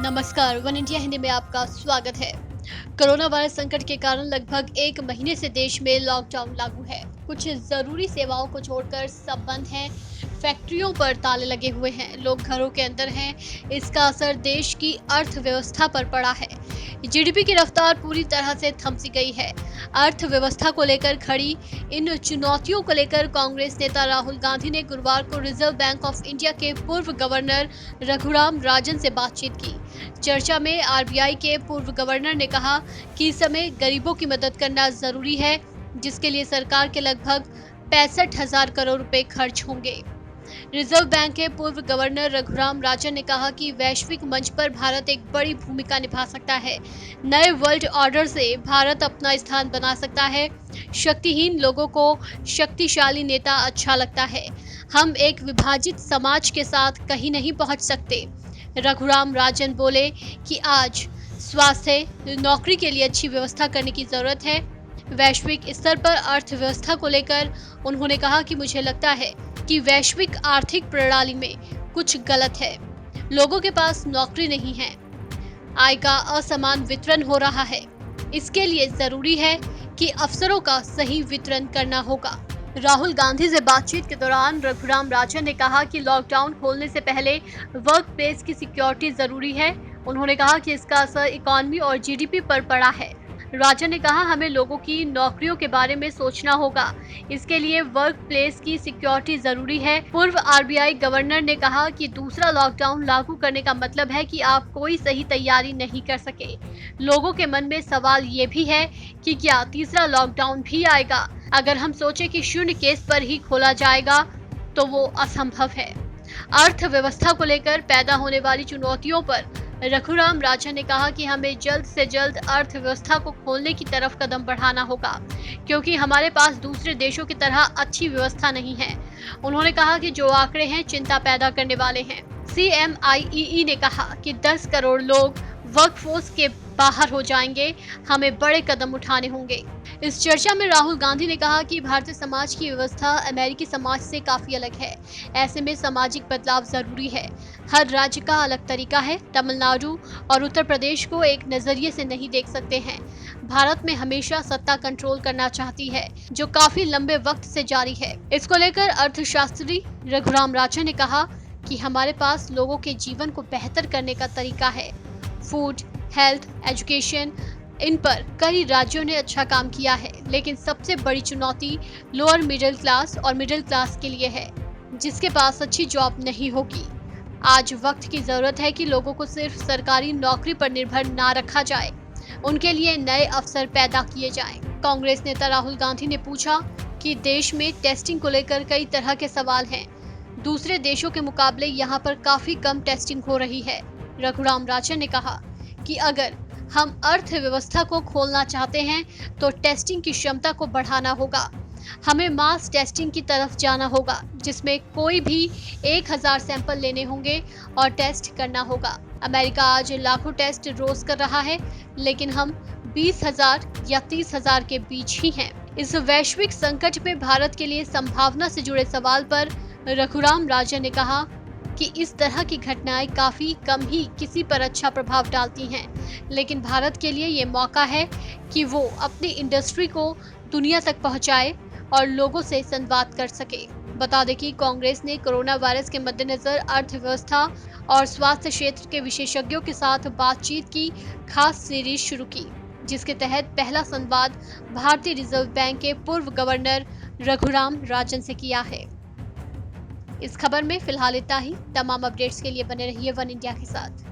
नमस्कार, one India Hindi में आपका स्वागत है। कोरोना वायरस संकट के कारण लगभग 1 महीने से देश में लॉकडाउन लागू है। कुछ जरूरी सेवाओं को छोड़कर सब बंद हैं। फैक्ट्रियों पर ताले लगे हुए हैं, लोग घरों के अंदर हैं। इसका असर देश की अर्थव्यवस्था पर पड़ा है। जीडीपी की रफ्तार पूरी तरह से थम सी गई है। अर्थव्यवस्था को लेकर खड़ी इन चुनौतियों को लेकर कांग्रेस नेता राहुल गांधी ने गुरुवार को रिजर्व बैंक ऑफ इंडिया के पूर्व गवर्नर रघुराम राजन से बातचीत की। चर्चा में आरबीआई के पूर्व गवर्नर ने कहा कि इस समय गरीबों की मदद करना जरूरी है, जिसके लिए सरकार के लगभग 65,000 करोड़ रुपए खर्च होंगे। रिजर्व बैंक के पूर्व गवर्नर रघुराम राजन ने कहा कि वैश्विक मंच पर भारत एक बड़ी भूमिका निभा सकता है। नए वर्ल्ड ऑर्डर से भारत अपना स्थान बना सकता है। शक्तिहीन लोगों को शक्तिशाली नेता अच्छा लगता है। हम एक विभाजित समाज के साथ कहीं नहीं पहुंच सकते। रघुराम राजन बोले कि आज स्वास्थ्य, नौकरी के लिए अच्छी व्यवस्था करने की जरूरत है। वैश्विक स्तर पर अर्थव्यवस्था को लेकर उन्होंने कहा कि मुझे लगता है कि वैश्विक आर्थिक प्रणाली में कुछ गलत है। लोगों के पास नौकरी नहीं है, आय का असमान वितरण हो रहा है। इसके लिए जरूरी है कि अवसरों का सही वितरण करना होगा। राहुल गांधी से बातचीत के दौरान रघुराम राजन ने कहा कि लॉकडाउन खोलने से पहले वर्क प्लेस की सिक्योरिटी जरूरी है। उन्होंने कहा कि इसका असर इकोनॉमी और जीडीपी पर पड़ा है। राजन ने कहा, हमें लोगों की नौकरियों के बारे में सोचना होगा। इसके लिए वर्क प्लेस की सिक्योरिटी जरूरी है। पूर्व आरबीआई गवर्नर ने कहा कि दूसरा लॉकडाउन लागू करने का मतलब है कि आप कोई सही तैयारी नहीं कर सके। लोगों के मन में सवाल ये भी है कि क्या तीसरा लॉकडाउन भी आएगा। अगर हम सोचें कि 0 केस पर ही खोला जाएगा तो वो असंभव है। अर्थव्यवस्था को लेकर पैदा होने वाली चुनौतियों पर रघुराम राजन ने कहा कि हमें जल्द से जल्द अर्थव्यवस्था को खोलने की तरफ कदम बढ़ाना होगा, क्योंकि हमारे पास दूसरे देशों की तरह अच्छी व्यवस्था नहीं है। उन्होंने कहा कि जो आंकड़े हैं चिंता पैदा करने वाले हैं। CMIEE ने कहा कि 10 करोड़ लोग वर्कफोर्स के बाहर हो जाएंगे। हमें बड़े कदम उठाने होंगे। इस चर्चा में राहुल गांधी ने कहा कि भारतीय समाज की व्यवस्था अमेरिकी समाज से काफी अलग है। ऐसे में सामाजिक बदलाव जरूरी है। हर राज्य का अलग तरीका है। तमिलनाडु और उत्तर प्रदेश को एक नजरिए से नहीं देख सकते हैं। भारत में हमेशा सत्ता कंट्रोल करना चाहती है, जो काफी लंबे वक्त से जारी है। इसको लेकर अर्थशास्त्री रघुराम राजन ने कहा कि हमारे पास लोगों के जीवन को बेहतर करने का तरीका है। फूड, हेल्थ, एजुकेशन, इन पर कई राज्यों ने अच्छा काम किया है, लेकिन सबसे बड़ी चुनौती लोअर मिडिल क्लास और मिडिल क्लास के लिए है, जिसके पास अच्छी जॉब नहीं होगी। आज वक्त की जरूरत है कि लोगों को सिर्फ सरकारी नौकरी पर निर्भर ना रखा जाए, उनके लिए नए अवसर पैदा किए जाएं। कांग्रेस नेता राहुल गांधी ने पूछा कि देश में टेस्टिंग को लेकर कई तरह के सवाल हैं। दूसरे देशों के मुकाबले यहाँ पर काफी कम टेस्टिंग हो रही है। रघुराम राजन ने कहा कि अगर हम अर्थव्यवस्था को खोलना चाहते हैं तो टेस्टिंग की क्षमता को बढ़ाना होगा। हमें मास टेस्टिंग की तरफ जाना होगा, जिसमें कोई भी 1000 सैंपल लेने होंगे और टेस्ट करना होगा। अमेरिका आज लाखों टेस्ट रोज कर रहा है, लेकिन हम 20,000 या 30,000 के बीच ही हैं। इस वैश्विक संकट में भारत के लिए संभावना से जुड़े सवाल पर रघुराम राजन ने कहा कि इस तरह की घटनाएं काफी कम ही किसी पर अच्छा प्रभाव डालती हैं, लेकिन भारत के लिए ये मौका है कि वो अपनी इंडस्ट्री को दुनिया तक पहुंचाए और लोगों से संवाद कर सके। बता दें कि कांग्रेस ने कोरोना वायरस के मद्देनजर अर्थव्यवस्था और स्वास्थ्य क्षेत्र के विशेषज्ञों के साथ बातचीत की खास सीरीज शुरू की, जिसके तहत पहला संवाद भारतीय रिजर्व बैंक के पूर्व गवर्नर रघुराम राजन से किया है। इस खबर में फिलहाल इतना ही। तमाम अपडेट्स के लिए बने रहिए वन इंडिया के साथ।